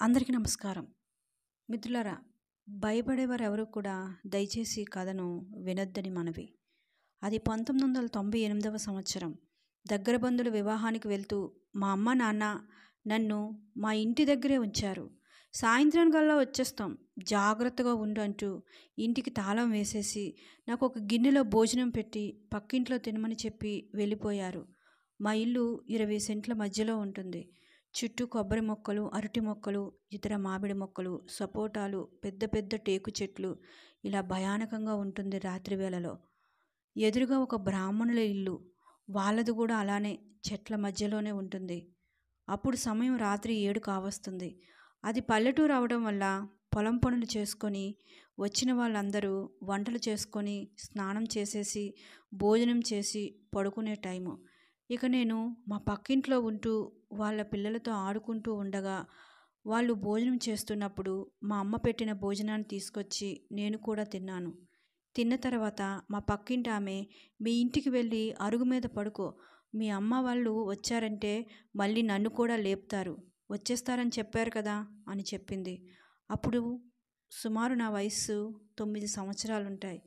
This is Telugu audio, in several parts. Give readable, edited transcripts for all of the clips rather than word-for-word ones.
అందరికీ నమస్కారం. మిత్రులారా, భయపడేవారు ఎవరు కూడా దయచేసి ఈ కథను వినొద్దని మనవి. అది 1998వ సంవత్సరం. దగ్గర బంధువుల వివాహానికి వెళ్తూ మా అమ్మ నాన్న నన్ను మా ఇంటి దగ్గరే ఉంచారు. సాయంత్రానికల్లా వచ్చేస్తాం, జాగ్రత్తగా ఉండు అంటూ ఇంటికి తాళం వేసేసి నాకు ఒక గిన్నెలో భోజనం పెట్టి పక్కింట్లో తినమని చెప్పి వెళ్ళిపోయారు. మా ఇల్లు 20 సెంట్ల మధ్యలో ఉంటుంది. చుట్టూ కొబ్బరి మొక్కలు, అరటి మొక్కలు, ఇతర మామిడి మొక్కలు, సపోటాలు, పెద్ద పెద్ద టేకు చెట్లు, ఇలా భయానకంగా ఉంటుంది రాత్రి వేళలో. ఎదురుగా ఒక బ్రాహ్మణుల ఇల్లు, వాళ్ళది కూడా అలానే చెట్ల మధ్యలోనే ఉంటుంది. అప్పుడు సమయం రాత్రి 7 కావస్తుంది. అది పల్లెటూరు అవడం వల్ల పొలం పనులు చేసుకొని వచ్చిన వాళ్ళందరూ వంటలు చేసుకొని స్నానం చేసేసి భోజనం చేసి పడుకునే టైము. ఇక నేను మా పక్కింట్లో ఉంటూ వాళ్ళ పిల్లలతో ఆడుకుంటూ ఉండగా వాళ్ళు భోజనం చేస్తున్నప్పుడు మా అమ్మ పెట్టిన భోజనాన్ని తీసుకొచ్చి నేను కూడా తిన్నాను. తిన్న తర్వాత మా పక్కింటి ఆమె, మీ ఇంటికి వెళ్ళి అరుగు మీద పడుకో, మీ అమ్మ వాళ్ళు వచ్చారంటే మళ్ళీ నన్ను కూడా లేపుతారు, వచ్చేస్తారని చెప్పారు కదా అని చెప్పింది. అప్పుడు సుమారు నా వయస్సు 9 సంవత్సరాలుంటాయి.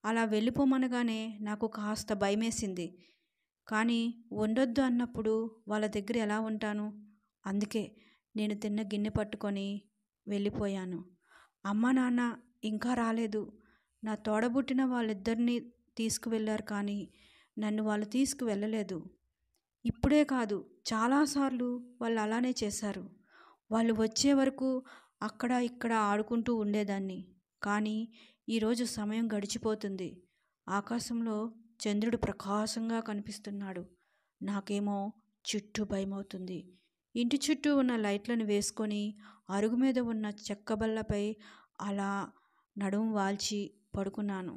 అలా వెళ్ళిపోమనగానే నాకు కాస్త భయమేసింది. కానీ ఉండొద్దు అన్నప్పుడు వాళ్ళ దగ్గర ఎలా ఉంటాను? అందుకే నేను తిన్న గిన్నె పట్టుకొని వెళ్ళిపోయాను. అమ్మ నాన్న ఇంకా రాలేదు. నా తోడబుట్టిన వాళ్ళిద్దరినీ తీసుకువెళ్ళారు, కానీ నన్ను వాళ్ళు తీసుకువెళ్ళలేదు. ఇప్పుడే కాదు, చాలాసార్లు వాళ్ళు అలానే చేశారు. వాళ్ళు వచ్చే వరకు అక్కడ ఇక్కడ ఆడుకుంటూ ఉండేదాన్ని. కానీ ఈరోజు సమయం గడిచిపోతుంది. ఆకాశంలో చంద్రుడు ప్రకాశంగా కనిపిస్తున్నాడు. నాకేమో చుట్టూ భయమవుతుంది. ఇంటి చుట్టూ ఉన్న లైట్లను వేసుకొని అరుగు మీద ఉన్న చెక్క బల్లపై అలా నడుము వాల్చి పడుకున్నాను.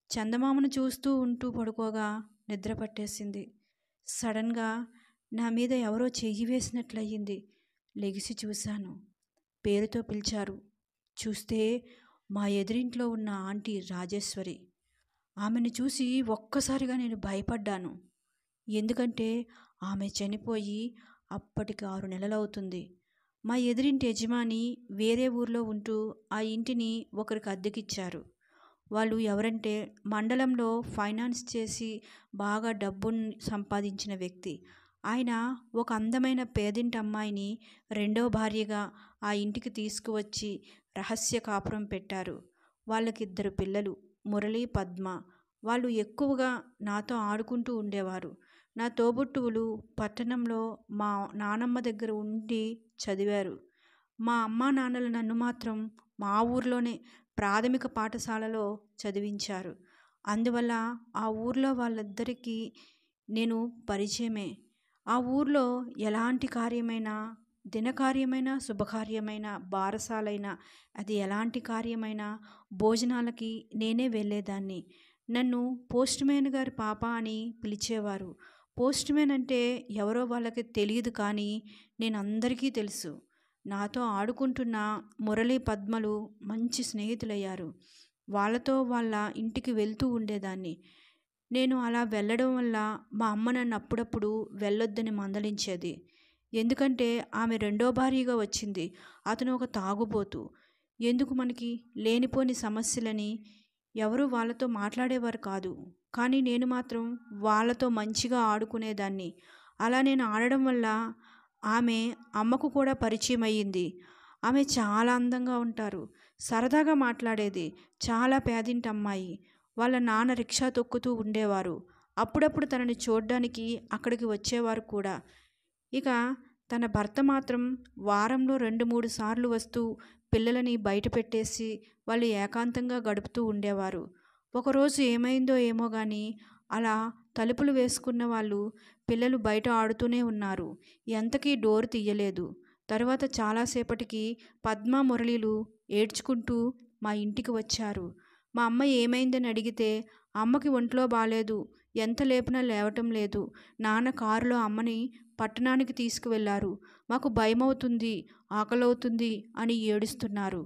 చందమామను చూస్తూ ఉంటూ పడుకోగా నిద్ర పట్టేసింది. సడన్గా నా మీద ఎవరో చెయ్యి వేసినట్లయింది. లెగిసి చూశాను. పేరుతో పిలిచారు. చూస్తే మా ఎదురింట్లో ఉన్న ఆంటీ రాజేశ్వరి. ఆమెను చూసి ఒక్కసారిగా నేను భయపడ్డాను. ఎందుకంటే ఆమె చనిపోయి అప్పటికి 6 నెలలవుతుంది. మా ఎదురింటి యజమాని వేరే ఊర్లో ఉంటూ ఆ ఇంటిని ఒకరికి అద్దెకిచ్చారు. వాళ్ళు ఎవరంటే మండలంలో ఫైనాన్స్ చేసి బాగా డబ్బును సంపాదించిన వ్యక్తి. ఆయన ఒక అందమైన పేదింటి అమ్మాయిని రెండో భార్యగా ఆ ఇంటికి తీసుకువచ్చి రహస్య కాపురం పెట్టారు. వాళ్ళకి 2 పిల్లలు, మురళి, పద్మ. వాళ్ళు ఎక్కువగా నాతో ఆడుకుంటూ ఉండేవారు. నా తోబుట్టువులు పట్టణంలో మా నానమ్మ దగ్గర ఉండి చదివారు. మా అమ్మా నాన్నలు నన్ను మాత్రం మా ఊర్లోనే ప్రాథమిక పాఠశాలలో చదివించారు. అందువల్ల ఆ ఊర్లో వాళ్ళిద్దరికీ నేను పరిచయమే. ఆ ఊర్లో ఎలాంటి కార్యమైనా, దినకార్యమైనా, శుభకార్యమైనా, బారసాలైనా, అది ఎలాంటి కార్యమైనా భోజనాలకి నేనే వెళ్ళేదాన్ని. నన్ను పోస్ట్ మ్యాన్ గారి పాప అని పిలిచేవారు. పోస్ట్ మ్యాన్ అంటే ఎవరో వాళ్ళకి తెలియదు, కానీ నేను అందరికీ తెలుసు. నాతో ఆడుకుంటున్న మురళి, పద్మలు మంచి స్నేహితులయ్యారు. వాళ్ళతో వాళ్ళ ఇంటికి వెళ్తూ ఉండేదాన్ని. నేను అలా వెళ్ళడం వల్ల మా అమ్మ నన్ను అప్పుడప్పుడు వెళ్ళొద్దని మందలించేది. ఎందుకంటే ఆమె రెండో భార్యగా వచ్చింది. అతను ఒక తాగుబోతు. ఎందుకు మనకి లేనిపోని సమస్యలని ఎవరు వాళ్ళతో మాట్లాడేవారు కాదు. కానీ నేను మాత్రం వాళ్ళతో మంచిగా ఆడుకునేదాన్ని. అలా నేను ఆడడం వల్ల ఆమె అమ్మకు కూడా పరిచయం అయ్యింది. ఆమె చాలా అందంగా ఉంటారు, సరదాగా మాట్లాడేది. చాలా పేదింటి అమ్మాయి. వాళ్ళ నాన్న రిక్షా తొక్కుతూ ఉండేవారు. అప్పుడప్పుడు తనని చూడ్డానికి అక్కడికి వచ్చేవారు కూడా. ఇక తన భర్త మాత్రం వారంలో 2-3 సార్లు వస్తూ పిల్లలని బయట పెట్టేసి వాళ్ళు ఏకాంతంగా గడుపుతూ ఉండేవారు. ఒకరోజు ఏమైందో ఏమో కానీ అలా తలుపులు వేసుకున్న వాళ్ళు పిల్లలు బయట ఆడుతూనే ఉన్నారు. ఎంతకీ డోర్ తీయలేదు. తర్వాత చాలాసేపటికి పద్మ, మురళిలు ఏడ్చుకుంటూ మా ఇంటికి వచ్చారు. మా అమ్మ ఏమైందని అడిగితే అమ్మకి ఒంట్లో బాలేదు, ఎంత లేపినా లేవటం లేదు, నాన్న కారులో అమ్మని పట్టణానికి తీసుకువెళ్ళారు, మాకు భయమవుతుంది, ఆకలవుతుంది అని ఏడుస్తున్నారు.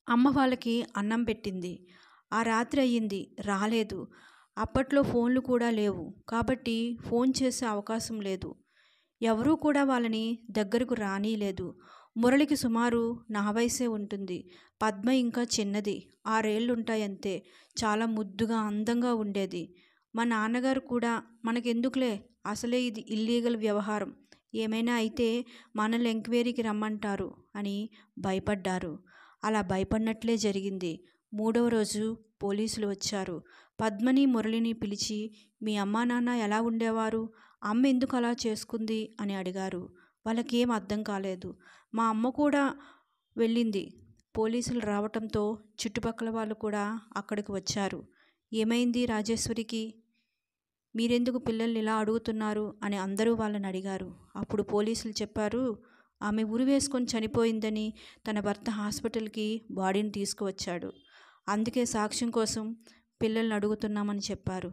అమ్మ వాళ్ళకి అన్నం పెట్టింది. ఆ రాత్రి అయ్యింది, రాలేదు. అప్పట్లో ఫోన్లు కూడా లేవు, కాబట్టి ఫోన్ చేసే అవకాశం లేదు. ఎవరూ కూడా వాళ్ళని దగ్గరకు రానీయలేదు. మురళికి సుమారు నా వయసే ఉంటుంది. పద్మ ఇంకా చిన్నది, 6 ఏళ్ళుంటాయంతే. చాలా ముద్దుగా అందంగా ఉండేది. మా నాన్నగారు కూడా మనకెందుకులే, అసలే ఇది ఇల్లీగల్ వ్యవహారం, ఏమైనా అయితే మనల్ని ఎంక్వైరీకి రమ్మంటారు అని భయపడ్డారు. అలా భయపడినట్లే జరిగింది. 3వ రోజు పోలీసులు వచ్చారు. పద్మని మురళిని పిలిచి, మీ అమ్మా నాన్న ఎలా ఉండేవారు, అమ్మ ఎందుకు అలా చేసుకుంది అని అడిగారు. వాళ్ళకేం అర్థం కాలేదు. మా అమ్మ కూడా వెళ్ళింది. పోలీసులు రావటంతో చుట్టుపక్కల వాళ్ళు కూడా అక్కడికి వచ్చారు. ఏమైంది రాజేశ్వరికి, మీరెందుకు పిల్లల్ని ఇలా అడుగుతున్నారు అని అందరూ వాళ్ళని అడిగారు. అప్పుడు పోలీసులు చెప్పారు, ఆమె ఉరి వేసుకొని చనిపోయిందని తన భర్త హాస్పిటల్కి బాడీని తీసుకువచ్చాడు, అందుకే సాక్ష్యం కోసం పిల్లల్ని అడుగుతున్నామని చెప్పారు.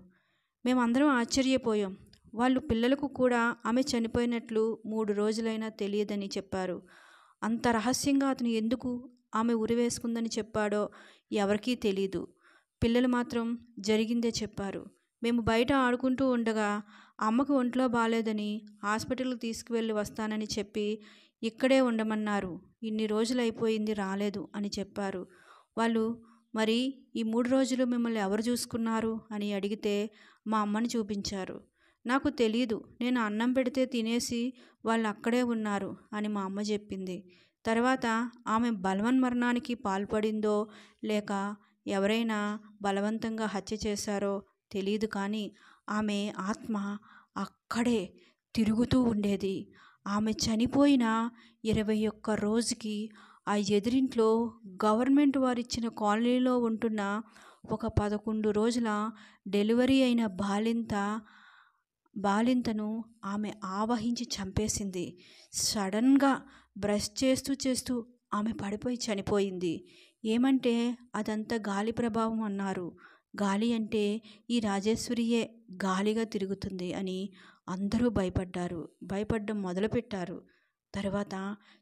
మేమందరం ఆశ్చర్యపోయాం. వాళ్ళు పిల్లలకు కూడా ఆమె చనిపోయినట్లు 3 రోజులైనా తెలియదని చెప్పారు. అంత రహస్యంగా అతను ఎందుకు ఆమె ఉరి వేసుకుందని చెప్పాడో ఎవరికీ తెలీదు. పిల్లలు మాత్రం జరిగిందే చెప్పారు. మేము బయట ఆడుకుంటూ ఉండగా అమ్మకు ఒంట్లో బాలేదని హాస్పిటల్కి తీసుకువెళ్ళి వస్తానని చెప్పి ఇక్కడే ఉండమన్నారు. ఇన్ని రోజులైపోయింది రాలేదు అని చెప్పారు. వాళ్ళు మరి ఈ 3 రోజులు మిమ్మల్ని ఎవరు చూసుకున్నారు అని అడిగితే మా అమ్మని చూపించారు. నాకు తెలీదు, నేను అన్నం పెడితే తినేసి వాళ్ళు అక్కడే ఉన్నారు అని మా అమ్మ చెప్పింది. తర్వాత ఆమె బలవన్మరణానికి పాల్పడిందో లేక ఎవరైనా బలవంతంగా హత్య చేశారో తెలీదు, కానీ ఆమె ఆత్మ అక్కడే తిరుగుతూ ఉండేది. ఆమె చనిపోయిన 21 రోజుకి ఆ ఎదురింట్లో గవర్నమెంట్ వారిచ్చిన కాలనీలో ఉంటున్న ఒక 11 రోజుల డెలివరీ అయిన బాలింతను ఆమె ఆవహించి చంపేసింది. సడన్గా బ్రష్ చేస్తూ ఆమె పడిపోయి చనిపోయింది. ఏమంటే అదంతా గాలి ప్రభావం అన్నారు. గాలి అంటే ఈ రాజేశ్వరియే గాలిగా తిరుగుతుంది అని అందరూ భయపడ్డం మొదలుపెట్టారు. తర్వాత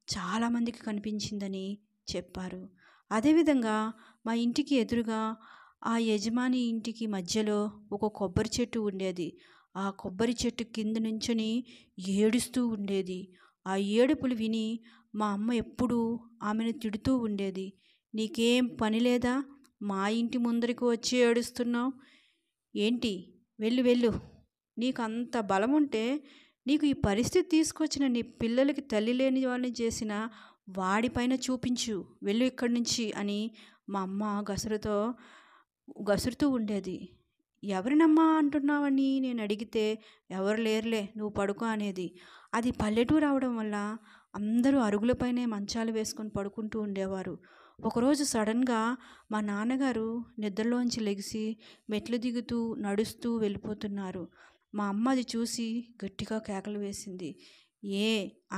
చాలామందికి కనిపించిందని చెప్పారు. అదేవిధంగా మా ఇంటికి ఎదురుగా ఆ యజమాని ఇంటికి మధ్యలో ఒక కొబ్బరి చెట్టు ఉండేది. ఆ కొబ్బరి చెట్టు కింద నుంచుని ఏడుస్తూ ఉండేది. ఆ ఏడుపులు విని మా అమ్మ ఎప్పుడూ ఆమెను తిడుతూ ఉండేది. నీకేం పని లేదా, మా ఇంటి ముందరికి వచ్చి ఏడుస్తున్నావు ఏంటి, వెళ్ళు, నీకు అంత బలం ఉంటే నీకు ఈ పరిస్థితి తీసుకొచ్చిన నీ పిల్లలకి తల్లి లేని వాళ్ళని చేసిన వాడిపైన చూపించు, వెళ్ళు ఇక్కడి నుంచి అని మా అమ్మ గసురుతూ ఉండేది. ఎవరినమ్మా అంటున్నావని నేను అడిగితే ఎవరు లేరులే, నువ్వు పడుకో అనేది. అది పల్లెటూరు అవడం వల్ల అందరూ అరుగులపైనే మంచాలు వేసుకొని పడుకుంటూ ఉండేవారు. ఒకరోజు సడన్గా మా నాన్నగారు నిద్రలోంచి లెగిసి మెట్లు దిగుతూ నడుస్తూ వెళ్ళిపోతున్నారు. మా అమ్మ అది చూసి గట్టిగా కేకలు వేసింది. ఏ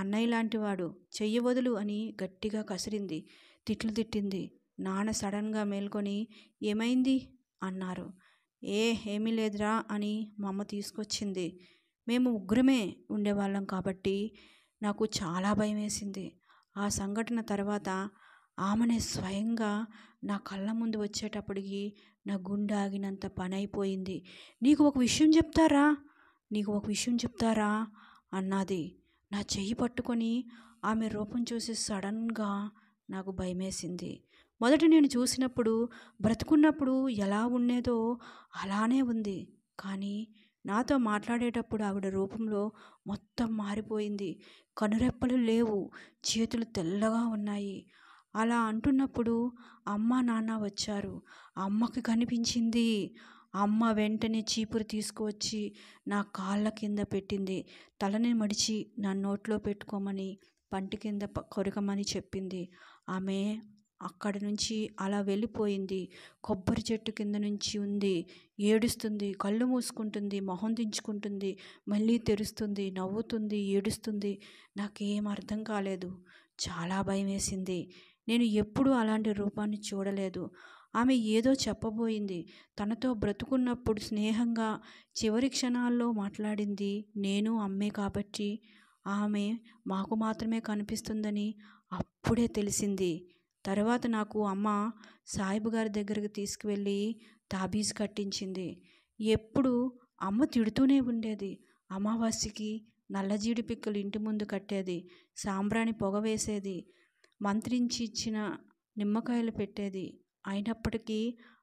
అన్నయ్య లాంటివాడు, చెయ్యి వదులు అని గట్టిగా కసిరింది, తిట్లు తిట్టింది. నాన్న సడన్గా మేల్కొని ఏమైంది అన్నారు. ఏమీ లేదురా అని మా అమ్మ తీసుకొచ్చింది. మేము ముగ్గురమే ఉండేవాళ్ళం కాబట్టి నాకు చాలా భయం వేసింది. ఆ సంఘటన తర్వాత ఆమెనే స్వయంగా నా కళ్ళ ముందు వచ్చేటప్పటికి నా గుండె ఆగినంత పని అయిపోయింది. నీకు ఒక విషయం చెప్తారా అన్నది. నా చెయ్యి పట్టుకొని ఆమె రూపం చూసి సడన్గా నాకు భయమేసింది. మొదట నేను చూసినప్పుడు బ్రతుకున్నప్పుడు ఎలా ఉండేదో అలానే ఉంది, కానీ నాతో మాట్లాడేటప్పుడు ఆవిడ రూపంలో మొత్తం మారిపోయింది. కనురెప్పలు లేవు, చేతులు తెల్లగా ఉన్నాయి. అలా అంటున్నప్పుడు అమ్మ నాన్న వచ్చారు. అమ్మకి కనిపించింది. అమ్మ వెంటనే చీపురు తీసుకువచ్చి నా కాళ్ళ కింద పెట్టింది. తలని మడిచి నా నోట్లో పెట్టుకోమని, పంటి కింద కొరకమని చెప్పింది. ఆమె అక్కడి నుంచి అలా వెళ్ళిపోయింది. కొబ్బరి చెట్టు కింద నుంచి ఉంది, ఏడుస్తుంది, కళ్ళు మూసుకుంటుంది, మొహం దించుకుంటుంది, మళ్ళీ తెరుస్తుంది, నవ్వుతుంది, ఏడుస్తుంది. నాకేం అర్థం కాలేదు. చాలా భయం వేసింది. నేను ఎప్పుడూ అలాంటి రూపాన్ని చూడలేదు. ఆమె ఏదో చెప్పబోయింది. తనతో బ్రతుకున్నప్పుడు స్నేహంగా చివరి క్షణాల్లో మాట్లాడింది నేను అమ్మే కాబట్టి ఆమె మాకు మాత్రమే కనిపిస్తుందని అప్పుడే తెలిసింది. తర్వాత నాకు అమ్మ సాయిబు గారి దగ్గరికి తీసుకువెళ్ళి తాబీజ్ కట్టించింది. ఎప్పుడు అమ్మ తిడుతూనే ఉండేది. అమావాస్యకి నల్లజీడి పిక్కలు ఇంటి ముందు కట్టేది, సాంబ్రాణి పొగ వేసేది, మంత్రించి ఇచ్చిన నిమ్మకాయలు పెట్టేది. అయినప్పటికీ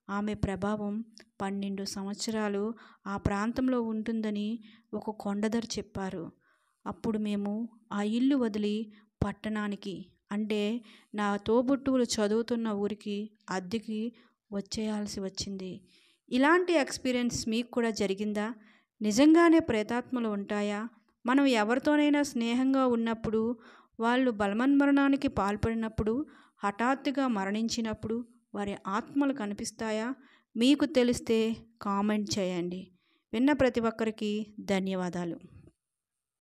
ఆమె ప్రభావం 12 సంవత్సరాలు ఆ ప్రాంతంలో ఉంటుందని ఒక కొండదర చెప్పారు. అప్పుడు మేము ఆ ఇల్లు వదిలి పట్టణానికి, అంటే నా తోబుట్టువులు చదువుతున్న ఊరికి అద్దెకి వచ్చేయాల్సి వచ్చింది. ఇలాంటి ఎక్స్పీరియన్స్ మీకు కూడా జరిగిందా? నిజంగానే ప్రేతాత్మలు ఉంటాయా? మనం ఎవరితోనైనా స్నేహంగా ఉన్నప్పుడు, వాళ్ళు బలవన్మరణానికి పాల్పడినప్పుడు, హఠాత్తుగా మరణించినప్పుడు వారి ఆత్మలు కనిపిస్తాయా? మీకు తెలిస్తే కామెంట్ చేయండి. విన్న ప్రతి ఒక్కరికి ధన్యవాదాలు.